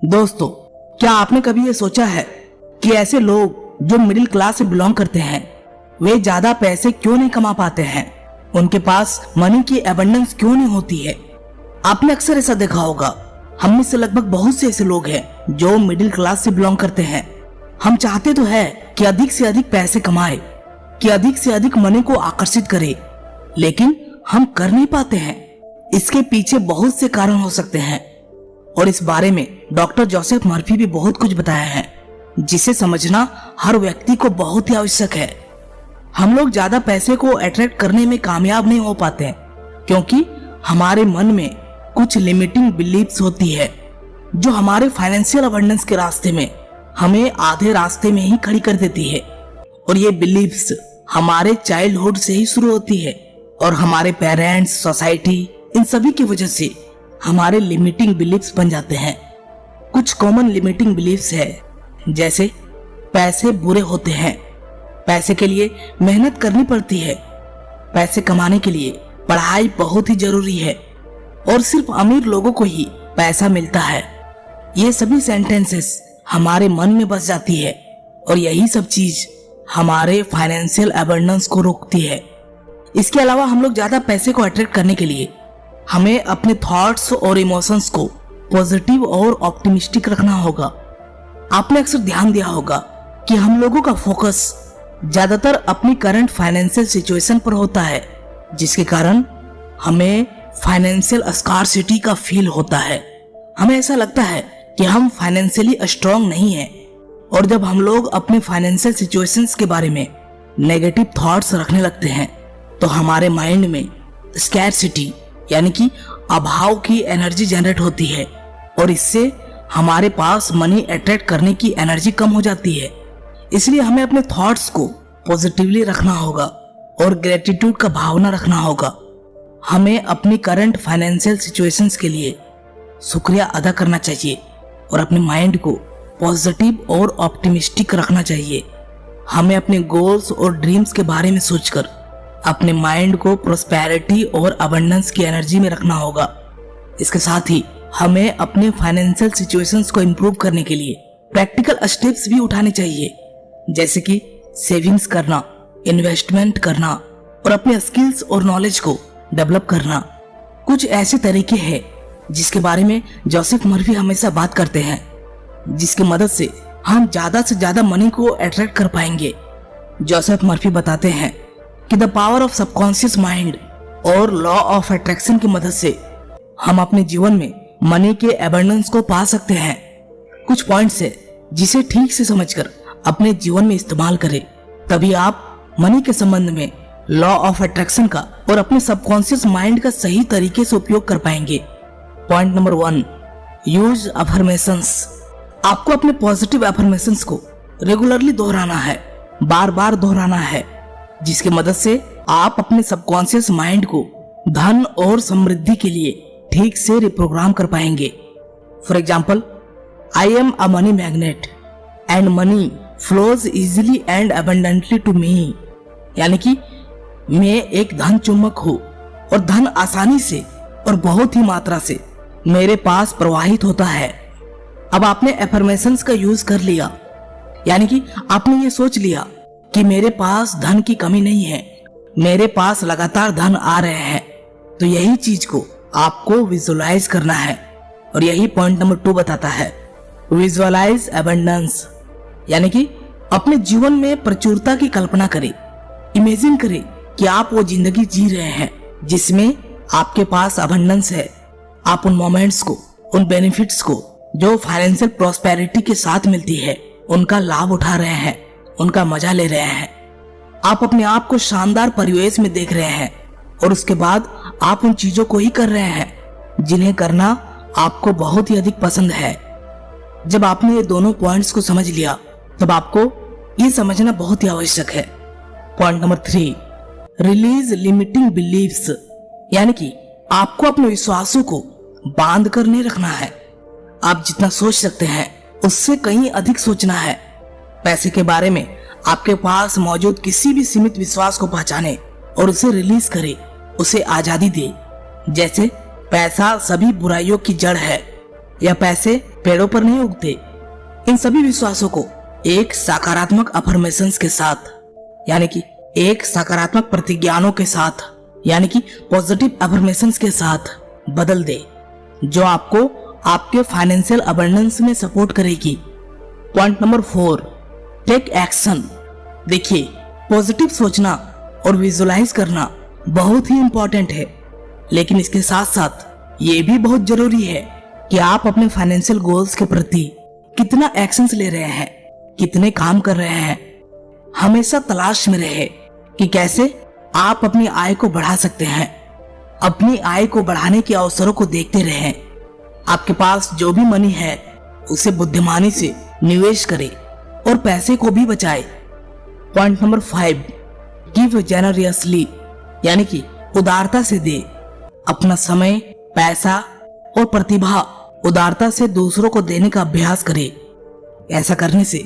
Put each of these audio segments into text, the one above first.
दोस्तों, क्या आपने कभी ये सोचा है कि ऐसे लोग जो मिडिल क्लास से बिलोंग करते हैं वे ज्यादा पैसे क्यों नहीं कमा पाते हैं? उनके पास मनी की एबंडेंस क्यों नहीं होती है? आपने अक्सर ऐसा देखा होगा। हम में से लगभग बहुत से ऐसे लोग हैं जो मिडिल क्लास से बिलोंग करते हैं। हम चाहते तो है कि अधिक से अधिक पैसे कमाए, कि अधिक से अधिक मनी को आकर्षित करे, लेकिन हम कर नहीं पाते हैं। इसके पीछे बहुत से कारण हो सकते हैं और इस बारे में डॉक्टर जोसेफ मर्फी भी बहुत कुछ बताया है, जिसे समझना हर व्यक्ति को बहुत ही आवश्यक है। हम लोग ज्यादा पैसे को अट्रैक्ट करने में कामयाब नहीं हो पाते हैं क्योंकि हमारे मन में कुछ लिमिटिंग बिलीफ्स होती है जो हमारे फाइनेंशियल अबंडेंस के रास्ते में हमें आधे रास्ते में ही खड़ी कर देती है। और ये बिलीफ्स हमारे चाइल्डहुड से ही शुरू होती है और हमारे पेरेंट्स, सोसाइटी, इन सभी की वजह से हमारे लिमिटिंग बिलीफ्स बन जाते हैं। कुछ कॉमन लिमिटिंग बिलीफ्स है, जैसे पैसे बुरे होते हैं, पैसे के लिए मेहनत करनी पड़ती है, पैसे कमाने के लिए पढ़ाई बहुत ही जरूरी है और सिर्फ अमीर लोगों को ही पैसा मिलता है। ये सभी सेंटेंसेस हमारे मन में बस जाती है और यही सब चीज हमारे फाइनेंशियल अबंडेंस को रोकती है। इसके अलावा हम लोग ज्यादा पैसे को अट्रैक्ट करने के लिए हमें अपने थॉट्स और इमोशंस को पॉजिटिव और ऑप्टिमिस्टिक रखना होगा। आपने अक्सर ध्यान दिया होगा कि हम लोगों का फोकस ज्यादातर अपनी करंट फाइनेंशियल सिचुएशन पर होता है, जिसके कारण हमें फाइनेंशियल स्कार्सिटी का फील होता है। हमें ऐसा लगता है कि हम फाइनेंशियली स्ट्रांग नहीं हैं और जब हम लोग अपने फाइनेंशियल सिचुएशंस के बारे में नेगेटिव थॉट्स रखने लगते हैं तो हमारे माइंड में स्कैरसिटी यानी कि अभाव की एनर्जी जनरेट होती है और इससे हमारे पास मनी अट्रैक्ट करने की एनर्जी कम हो जाती है। इसलिए हमें अपने थॉट्स को पॉजिटिवली रखना होगा और ग्रेटिट्यूड का भावना रखना होगा। हमें अपनी करंट फाइनेंशियल सिचुएशंस के लिए शुक्रिया अदा करना चाहिए और अपने माइंड को पॉजिटिव और ऑप्टिमिस्टिक रखना चाहिए। हमें अपने गोल्स और ड्रीम्स के बारे में सोचकर अपने माइंड को प्रोस्पेरिटी और अबंडेंस की एनर्जी में रखना होगा। इसके साथ ही हमें अपने फाइनेंशियल सिचुएशंस को इम्प्रूव करने के लिए प्रैक्टिकल स्टेप्स भी उठाने चाहिए, जैसे कि सेविंग्स करना, इन्वेस्टमेंट करना और अपने स्किल्स और नॉलेज को डेवलप करना। कुछ ऐसे तरीके हैं जिसके बारे में जोसेफ मर्फी हमेशा बात करते हैं, जिसकी मदद से हम ज्यादा से ज्यादा मनी को अट्रैक्ट कर पाएंगे। जोसेफ मर्फी बताते हैं कि the power of subconscious mind और लॉ ऑफ अट्रैक्शन की मदद से हम अपने जीवन में मनी के एबंडेंस को पा सकते हैं। कुछ पॉइंट्स है जिसे ठीक से समझकर अपने जीवन में इस्तेमाल करें, तभी आप मनी के संबंध में लॉ ऑफ अट्रैक्शन का और अपने सबकॉन्शियस माइंड का सही तरीके से उपयोग कर पाएंगे। Point number 1, use affirmations. आपको अपने पॉजिटिव अफर्मेशंस को रेगुलरली दोहराना है, बार बार दोहराना है, जिसकी मदद से आप अपने सबकॉन्शियस माइंड को धन और समृद्धि के लिए ठीक से रिप्रोग्राम कर पाएंगे। For example, I am a money magnet and money flows easily and abundantly to me. यानी कि मैं एक धन चुम्बक हूँ और धन आसानी से और बहुत ही मात्रा से मेरे पास प्रवाहित होता है। अब आपने एफर्मेशंस का यूज कर लिया, यानी कि आपने ये सोच लिया कि मेरे पास धन की कमी नहीं है, मेरे पास लगातार धन आ रहे हैं। तो यही चीज को आपको विजुअलाइज करना है और यही पॉइंट नंबर 2 बताता है, विजुअलाइज अबंडेंस। यानी कि अपने जीवन में प्रचुरता की कल्पना करें। इमेजिन करें कि आप वो जिंदगी जी रहे हैं जिसमें आपके पास अबंडेंस है। आप उन मोमेंट्स को, उन बेनिफिट्स को जो फाइनेंशियल प्रॉस्पेरिटी के साथ मिलती है, उनका लाभ उठा रहे हैं, उनका मजा ले रहे हैं। आप अपने आप को शानदार परिवेश में देख रहे हैं और उसके बाद आप उन चीजों को ही कर रहे हैं जिन्हें करना आपको बहुत ही अधिक पसंद है। जब आपने ये दोनों पॉइंट्स को समझ लिया तब आपको ये समझना बहुत ही आवश्यक है। Point number 3, release limiting beliefs. यानी कि आपको अपने विश्वासों को बांध कर नहीं रखना है। आप जितना सोच सकते हैं उससे कहीं अधिक सोचना है। पैसे के बारे में आपके पास मौजूद किसी भी सीमित विश्वास को पहचाने और उसे रिलीज करे, उसे आजादी दे। जैसे पैसा सभी बुराइयों की जड़ है, या पैसे पेड़ों पर नहीं उगते। इन सभी विश्वासों को एक सकारात्मक अफर्मेशंस के साथ, यानी कि एक सकारात्मक प्रतिज्ञानों के साथ, यानी कि पॉजिटिव अफर्मेशंस के साथ बदल दे, जो आपको आपके फाइनेंशियल अबंडेंस में सपोर्ट करेगी। Point number 4, take action. देखिए, पॉजिटिव सोचना और विजुलाइज करना बहुत ही इंपॉर्टेंट है, लेकिन इसके साथ साथ ये भी बहुत जरूरी है कि आप अपने फाइनेंशियल गोल्स के प्रति कितना एक्शंस ले रहे हैं, कितने काम कर रहे हैं। हमेशा तलाश में रहे कि कैसे आप अपनी आय को बढ़ा सकते हैं। अपनी आय को बढ़ाने के अवसरों को देखते रहें। आपके पास जो भी मनी है उसे बुद्धिमानी से निवेश करें और पैसे को भी बचाएं। पॉइंट नंबर 5, गिव जेनरियसली, यानी कि उदारता से दे। अपना समय, पैसा और प्रतिभा उदारता से दूसरों को देने का अभ्यास करें। ऐसा करने से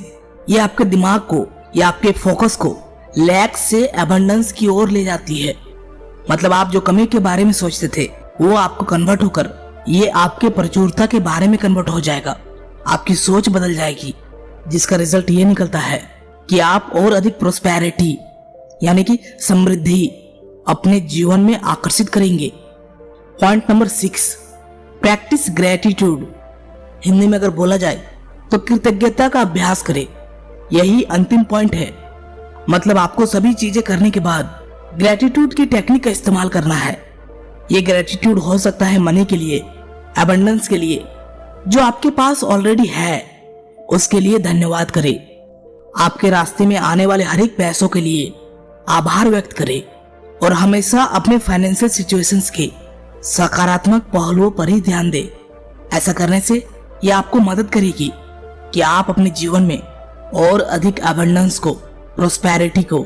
यह आपके दिमाग को या आपके फोकस को लैक से एबंडेंस की ओर ले जाती है। मतलब आप जो कमी के बारे में सोचते थे वो आपको कन्वर्ट होकर ये आपके प्रचुरता के बारे में कन्वर्ट हो जाएगा। आपकी सोच बदल जाएगी, जिसका रिजल्ट ये निकलता है कि आप और अधिक प्रोस्पेरिटी, यानी कि समृद्धि अपने जीवन में आकर्षित करेंगे। Point number 6, practice gratitude. Hindi में अगर बोला जाए तो कृतज्ञता का अभ्यास करें। यही अंतिम पॉइंट है। मतलब आपको सभी चीजें करने के बाद ग्रेटिट्यूड की टेक्निक का इस्तेमाल करना है। ये ग्रेटिट्यूड हो सकता है मनी के लिए, अबंडेंस के लिए, जो आपके पास ऑलरेडी है उसके लिए धन्यवाद करें। आपके रास्ते में आने वाले हर एक पैसों के लिए आभार व्यक्त करें और हमेशा अपने फाइनेंशियल सिचुएशंस के सकारात्मक पहलुओं पर ही ध्यान दें। ऐसा करने से यह आपको मदद करेगी कि आप अपने जीवन में और अधिक अबंडेंस को, प्रोस्पेरिटी को,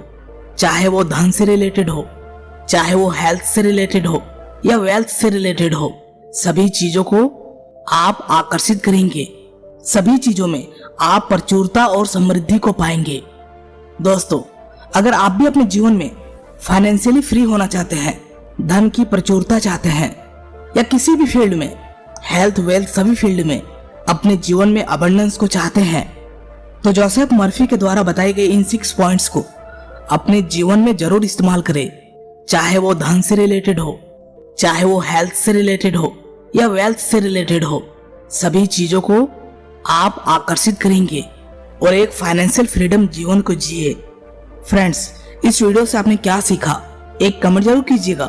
चाहे वो धन से रिलेटेड हो, चाहे वो हेल्थ से रिलेटेड हो या वेल्थ से रिलेटेड हो, सभी चीजों को आप आकर्षित करेंगे। सभी चीजों में आप प्रचुरता और समृद्धि को पाएंगे। दोस्तों, अगर आप भी अपने जीवन में फाइनेंशियली फ्री होना चाहते हैं, धन की प्रचुरता चाहते हैं, या किसी भी फील्ड में, हेल्थ, वेल्थ, सभी फील्ड में अपने जीवन में अबंडेंस को चाहते हैं, तो जोसेफ मर्फी के द्वारा बताए गए इन 6 पॉइंट्स को अपने जीवन में जरूर इस्तेमाल करें। चाहे वो धन से रिलेटेड हो, चाहे वो हेल्थ से रिलेटेड हो या वेल्थ से रिलेटेड हो, सभी चीजों को आप आकर्षित करेंगे और एक फाइनेंशियल फ्रीडम जीवन को जिए। फ्रेंड्स, इस वीडियो से आपने क्या सीखा एक कमेंट जरूर कीजिएगा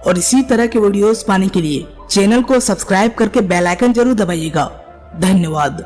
और इसी तरह के वीडियोस पाने के लिए चैनल को सब्सक्राइब करके बेल आइकन जरूर दबाइएगा। धन्यवाद।